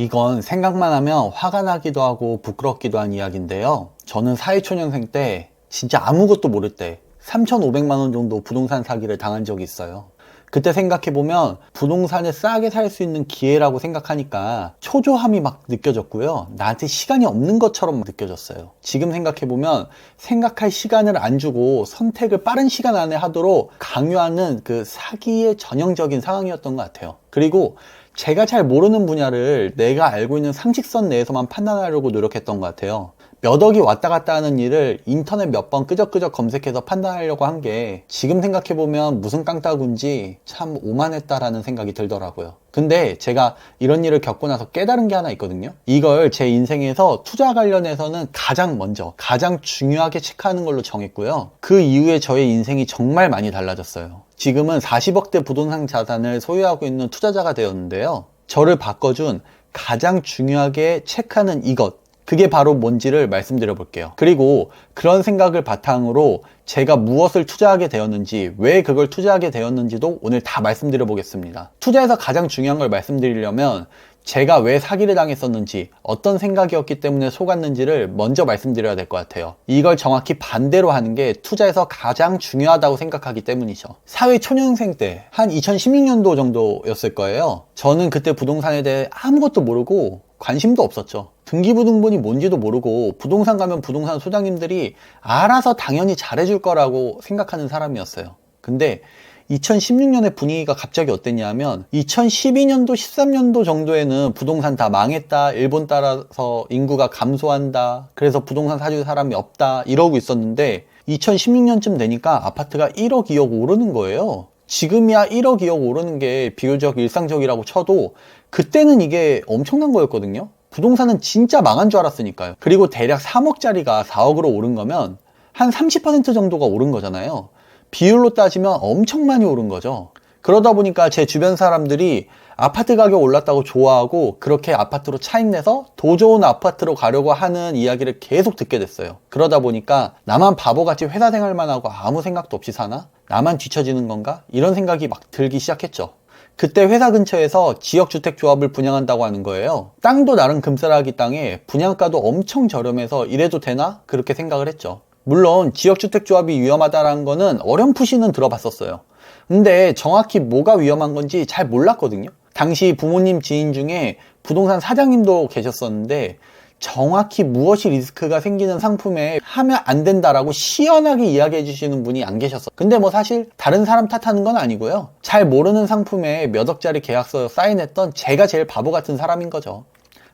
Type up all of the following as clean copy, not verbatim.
이건 생각만 하면 화가 나기도 하고 부끄럽기도 한 이야기인데요. 저는 사회초년생 때 진짜 아무것도 모를 때 3,500만 원 정도 부동산 사기를 당한 적이 있어요. 그때 생각해보면 부동산을 싸게 살 수 있는 기회라고 생각하니까 초조함이 막 느껴졌고요. 나한테 시간이 없는 것처럼 느껴졌어요. 지금 생각해보면 생각할 시간을 안 주고 선택을 빠른 시간 안에 하도록 강요하는 그 사기의 전형적인 상황이었던 것 같아요. 그리고 제가 잘 모르는 분야를 내가 알고 있는 상식선 내에서만 판단하려고 노력했던 것 같아요. 몇 억이 왔다 갔다 하는 일을 인터넷 몇 번 끄적끄적 검색해서 판단하려고 한 게 지금 생각해보면 무슨 깡따구인지 참 오만했다라는 생각이 들더라고요. 근데 제가 이런 일을 겪고 나서 깨달은 게 하나 있거든요. 이걸 제 인생에서 투자 관련해서는 가장 중요하게 체크하는 걸로 정했고요. 그 이후에 저의 인생이 정말 많이 달라졌어요. 지금은 40억대 부동산 자산을 소유하고 있는 투자자가 되었는데요. 저를 바꿔준 가장 중요하게 체크하는 이것, 그게 바로 뭔지를 말씀드려 볼게요. 그리고 그런 생각을 바탕으로 제가 무엇을 투자하게 되었는지, 왜 그걸 투자하게 되었는지도 오늘 다 말씀드려 보겠습니다. 투자에서 가장 중요한 걸 말씀드리려면 제가 왜 사기를 당했었는지, 어떤 생각이었기 때문에 속았는지를 먼저 말씀드려야 될 것 같아요. 이걸 정확히 반대로 하는 게 투자에서 가장 중요하다고 생각하기 때문이죠. 사회 초년생 때 한 2016년도 정도였을 거예요. 저는 그때 부동산에 대해 아무것도 모르고 관심도 없었죠. 등기부등본이 뭔지도 모르고 부동산 가면 부동산 소장님들이 알아서 당연히 잘해줄 거라고 생각하는 사람이었어요. 근데 2016년의 분위기가 갑자기 어땠냐 하면 2012년도 13년도 정도에는 부동산 다 망했다, 일본 따라서 인구가 감소한다, 그래서 부동산 사줄 사람이 없다 이러고 있었는데 2016년쯤 되니까 아파트가 1억 2억 오르는 거예요. 지금이야 1억 2억 오르는 게 비교적 일상적이라고 쳐도 그때는 이게 엄청난 거였거든요. 부동산은 진짜 망한 줄 알았으니까요. 그리고 대략 3억짜리가 4억으로 오른 거면 한 30% 정도가 오른 거잖아요. 비율로 따지면 엄청 많이 오른 거죠. 그러다 보니까 제 주변 사람들이 아파트 가격 올랐다고 좋아하고 그렇게 아파트로 차익내서 더 좋은 아파트로 가려고 하는 이야기를 계속 듣게 됐어요. 그러다 보니까 나만 바보같이 회사 생활만 하고 아무 생각도 없이 사나? 나만 뒤처지는 건가? 이런 생각이 막 들기 시작했죠. 그때 회사 근처에서 지역주택조합을 분양한다고 하는 거예요. 땅도 나름 금싸라기 땅에 분양가도 엄청 저렴해서 이래도 되나? 그렇게 생각을 했죠. 물론 지역주택조합이 위험하다는 거는 어렴풋이는 들어봤었어요. 근데 정확히 뭐가 위험한 건지 잘 몰랐거든요. 당시 부모님 지인 중에 부동산 사장님도 계셨었는데 정확히 무엇이 리스크가 생기는 상품에 하면 안 된다라고 시원하게 이야기해 주시는 분이 안 계셨어요. 근데 뭐 사실 다른 사람 탓하는 건 아니고요. 잘 모르는 상품에 몇 억짜리 계약서 사인했던 제가 제일 바보 같은 사람인 거죠.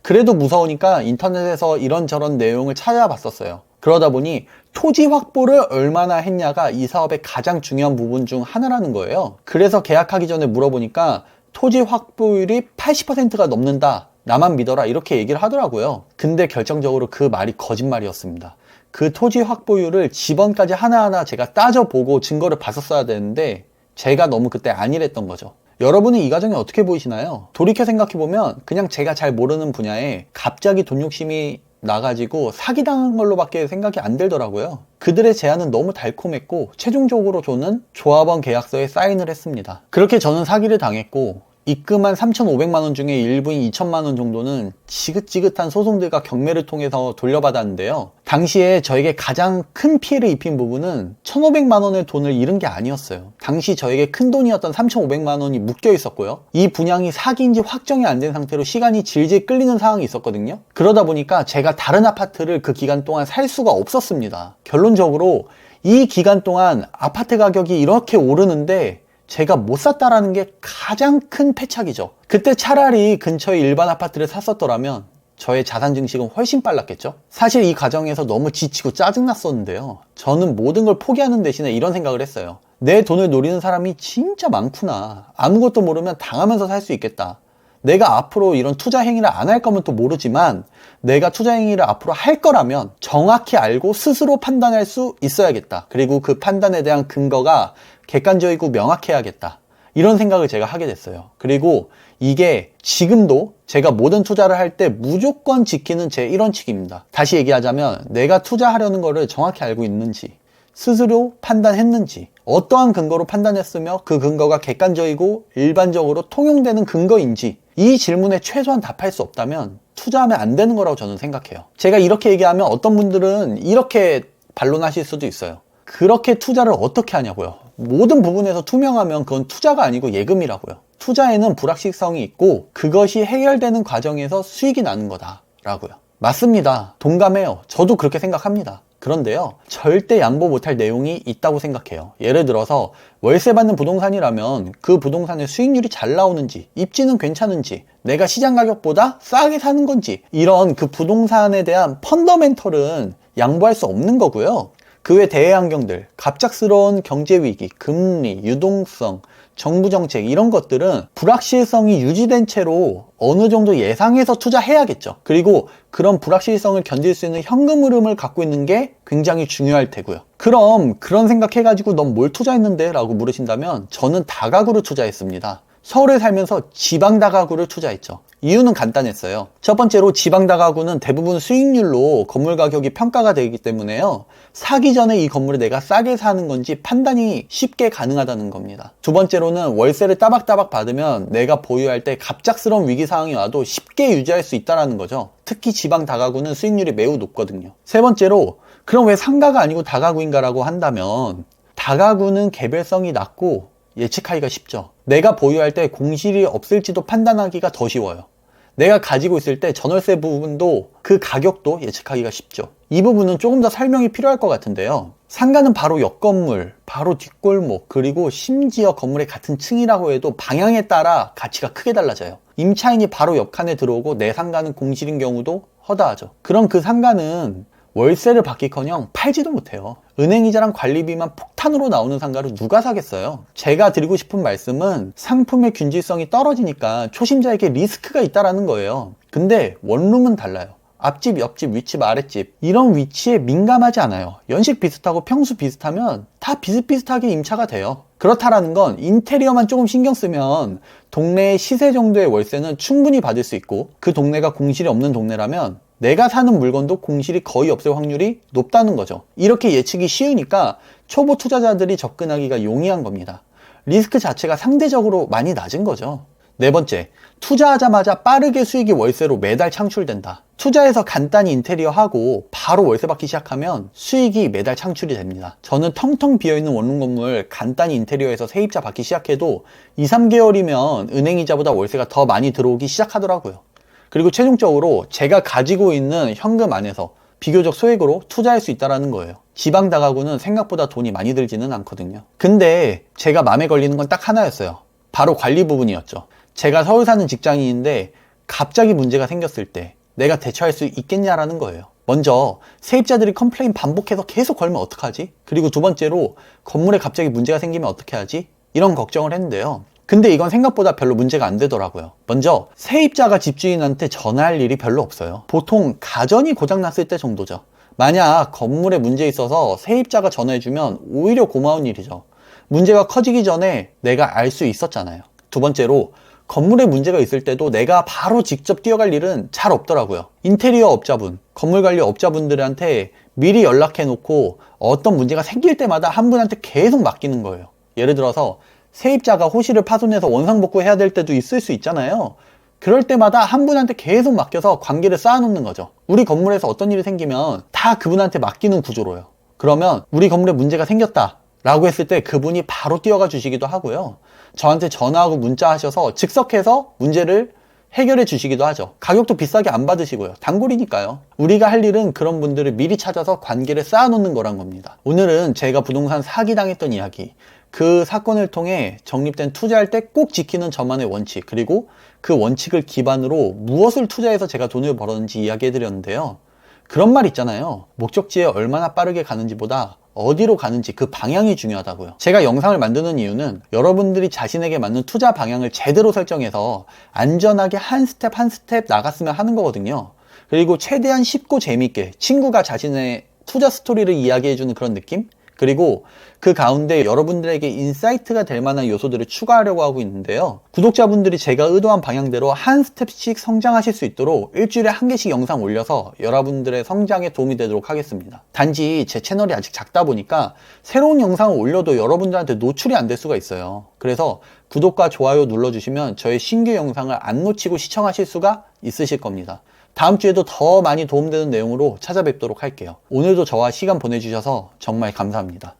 그래도 무서우니까 인터넷에서 이런저런 내용을 찾아봤었어요. 그러다 보니 토지 확보를 얼마나 했냐가 이 사업의 가장 중요한 부분 중 하나라는 거예요. 그래서 계약하기 전에 물어보니까 토지 확보율이 80%가 넘는다. 나만 믿어라 이렇게 얘기를 하더라고요. 근데 결정적으로 그 말이 거짓말이었습니다. 그 토지 확보율을 지번까지 하나하나 제가 따져보고 증거를 봤었어야 되는데 제가 너무 그때 안일했던 거죠. 여러분은 이 과정이 어떻게 보이시나요? 돌이켜 생각해보면 그냥 제가 잘 모르는 분야에 갑자기 돈 욕심이 나가지고 사기당한 걸로밖에 생각이 안 들더라고요. 그들의 제안은 너무 달콤했고 최종적으로 저는 조합원 계약서에 사인을 했습니다. 그렇게 저는 사기를 당했고 입금한 3,500만 원 중에 일부인 2천만 원 정도는 지긋지긋한 소송들과 경매를 통해서 돌려받았는데요. 당시에 저에게 가장 큰 피해를 입힌 부분은 1,500만 원의 돈을 잃은 게 아니었어요. 당시 저에게 큰 돈이었던 3,500만 원이 묶여 있었고요. 이 분양이 사기인지 확정이 안 된 상태로 시간이 질질 끌리는 상황이 있었거든요. 그러다 보니까 제가 다른 아파트를 그 기간 동안 살 수가 없었습니다. 결론적으로 이 기간 동안 아파트 가격이 이렇게 오르는데 제가 못 샀다라는 게 가장 큰 패착이죠. 그때 차라리 근처에 일반 아파트를 샀었더라면 저의 자산 증식은 훨씬 빨랐겠죠. 사실 이 과정에서 너무 지치고 짜증났었는데요. 저는 모든 걸 포기하는 대신에 이런 생각을 했어요. 내 돈을 노리는 사람이 진짜 많구나. 아무것도 모르면 당하면서 살 수 있겠다. 내가 앞으로 이런 투자 행위를 안 할 거면 또 모르지만 내가 투자 행위를 앞으로 할 거라면 정확히 알고 스스로 판단할 수 있어야겠다. 그리고 그 판단에 대한 근거가 객관적이고 명확해야겠다. 이런 생각을 제가 하게 됐어요. 그리고 이게 지금도 제가 모든 투자를 할 때 무조건 지키는 제 1원칙입니다. 다시 얘기하자면 내가 투자하려는 거를 정확히 알고 있는지, 스스로 판단했는지, 어떠한 근거로 판단했으며 그 근거가 객관적이고 일반적으로 통용되는 근거인지 이 질문에 최소한 답할 수 없다면 투자하면 안 되는 거라고 저는 생각해요. 제가 이렇게 얘기하면 어떤 분들은 이렇게 반론하실 수도 있어요. 그렇게 투자를 어떻게 하냐고요. 모든 부분에서 투명하면 그건 투자가 아니고 예금이라고요. 투자에는 불확실성이 있고 그것이 해결되는 과정에서 수익이 나는 거다라고요. 맞습니다. 동감해요. 저도 그렇게 생각합니다. 그런데요, 절대 양보 못할 내용이 있다고 생각해요. 예를 들어서 월세 받는 부동산이라면 그 부동산의 수익률이 잘 나오는지, 입지는 괜찮은지, 내가 시장 가격보다 싸게 사는 건지, 이런 그 부동산에 대한 펀더멘털은 양보할 수 없는 거고요. 그 외 대외 환경들, 갑작스러운 경제 위기, 금리, 유동성, 정부 정책 이런 것들은 불확실성이 유지된 채로 어느 정도 예상해서 투자해야겠죠. 그리고 그런 불확실성을 견딜 수 있는 현금 흐름을 갖고 있는 게 굉장히 중요할 테고요. 그럼 그런 생각해가지고 넌 뭘 투자했는데? 라고 물으신다면 저는 다가구를 투자했습니다. 서울에 살면서 지방 다가구를 투자했죠. 이유는 간단했어요. 첫 번째로 지방 다가구는 대부분 수익률로 건물 가격이 평가가 되기 때문에요. 사기 전에 이 건물을 내가 싸게 사는 건지 판단이 쉽게 가능하다는 겁니다. 두 번째로는 월세를 따박따박 받으면 내가 보유할 때 갑작스러운 위기 상황이 와도 쉽게 유지할 수 있다는 거죠. 특히 지방 다가구는 수익률이 매우 높거든요. 세 번째로 그럼 왜 상가가 아니고 다가구인가라고 한다면 다가구는 개별성이 낮고 예측하기가 쉽죠. 내가 보유할 때 공실이 없을지도 판단하기가 더 쉬워요. 내가 가지고 있을 때 전월세 부분도 그 가격도 예측하기가 쉽죠. 이 부분은 조금 더 설명이 필요할 것 같은데요. 상가는 바로 옆 건물, 바로 뒷골목, 그리고 심지어 건물의 같은 층이라고 해도 방향에 따라 가치가 크게 달라져요. 임차인이 바로 옆 칸에 들어오고 내 상가는 공실인 경우도 허다하죠. 그럼 그 상가는 월세를 받기커녕 팔지도 못해요. 은행이자랑 관리비만 폭탄으로 나오는 상가를 누가 사겠어요? 제가 드리고 싶은 말씀은 상품의 균질성이 떨어지니까 초심자에게 리스크가 있다라는 거예요. 근데 원룸은 달라요. 앞집, 옆집, 윗집, 아랫집 이런 위치에 민감하지 않아요. 연식 비슷하고 평수 비슷하면 다 비슷비슷하게 임차가 돼요. 그렇다라는 건 인테리어만 조금 신경 쓰면 동네의 시세 정도의 월세는 충분히 받을 수 있고 그 동네가 공실이 없는 동네라면 내가 사는 물건도 공실이 거의 없을 확률이 높다는 거죠. 이렇게 예측이 쉬우니까 초보 투자자들이 접근하기가 용이한 겁니다. 리스크 자체가 상대적으로 많이 낮은 거죠. 네 번째, 투자하자마자 빠르게 수익이 월세로 매달 창출된다. 투자해서 간단히 인테리어 하고 바로 월세 받기 시작하면 수익이 매달 창출이 됩니다. 저는 텅텅 비어있는 원룸 건물 간단히 인테리어해서 세입자 받기 시작해도 2, 3개월이면 은행이자보다 월세가 더 많이 들어오기 시작하더라고요. 그리고 최종적으로 제가 가지고 있는 현금 안에서 비교적 소액으로 투자할 수 있다는 거예요. 지방 다가구는 생각보다 돈이 많이 들지는 않거든요. 근데 제가 마음에 걸리는 건 딱 하나였어요. 바로 관리 부분이었죠. 제가 서울 사는 직장인인데 갑자기 문제가 생겼을 때 내가 대처할 수 있겠냐라는 거예요. 먼저 세입자들이 컴플레인 반복해서 계속 걸면 어떡하지? 그리고 두 번째로 건물에 갑자기 문제가 생기면 어떻게 하지? 이런 걱정을 했는데요. 근데 이건 생각보다 별로 문제가 안 되더라고요. 먼저 세입자가 집주인한테 전화할 일이 별로 없어요. 보통 가전이 고장났을 때 정도죠. 만약 건물에 문제 있어서 세입자가 전화해주면 오히려 고마운 일이죠. 문제가 커지기 전에 내가 알 수 있었잖아요. 두 번째로 건물에 문제가 있을 때도 내가 바로 직접 뛰어갈 일은 잘 없더라고요. 인테리어 업자분, 건물관리 업자분들한테 미리 연락해 놓고 어떤 문제가 생길 때마다 한 분한테 계속 맡기는 거예요. 예를 들어서 세입자가 호실을 파손해서 원상복구 해야 될 때도 있을 수 있잖아요. 그럴 때마다 한 분한테 계속 맡겨서 관계를 쌓아놓는 거죠. 우리 건물에서 어떤 일이 생기면 다 그분한테 맡기는 구조로요. 그러면 우리 건물에 문제가 생겼다 라고 했을 때 그분이 바로 뛰어가 주시기도 하고요. 저한테 전화하고 문자하셔서 즉석해서 문제를 해결해 주시기도 하죠. 가격도 비싸게 안 받으시고요. 단골이니까요. 우리가 할 일은 그런 분들을 미리 찾아서 관계를 쌓아놓는 거란 겁니다. 오늘은 제가 부동산 사기당했던 이야기, 그 사건을 통해 정립된 투자할 때 꼭 지키는 저만의 원칙, 그리고 그 원칙을 기반으로 무엇을 투자해서 제가 돈을 벌었는지 이야기해드렸는데요. 그런 말 있잖아요. 목적지에 얼마나 빠르게 가는지보다 어디로 가는지 그 방향이 중요하다고요. 제가 영상을 만드는 이유는 여러분들이 자신에게 맞는 투자 방향을 제대로 설정해서 안전하게 한 스텝 한 스텝 나갔으면 하는 거거든요. 그리고 최대한 쉽고 재밌게 친구가 자신의 투자 스토리를 이야기해주는 그런 느낌? 그리고 그 가운데 여러분들에게 인사이트가 될 만한 요소들을 추가하려고 하고 있는데요. 구독자분들이 제가 의도한 방향대로 한 스텝씩 성장하실 수 있도록 일주일에 한 개씩 영상 올려서 여러분들의 성장에 도움이 되도록 하겠습니다. 단지 제 채널이 아직 작다 보니까 새로운 영상을 올려도 여러분들한테 노출이 안 될 수가 있어요. 그래서 구독과 좋아요 눌러주시면 저의 신규 영상을 안 놓치고 시청하실 수가 있으실 겁니다. 다음 주에도 더 많이 도움되는 내용으로 찾아뵙도록 할게요. 오늘도 저와 시간 보내주셔서 정말 감사합니다.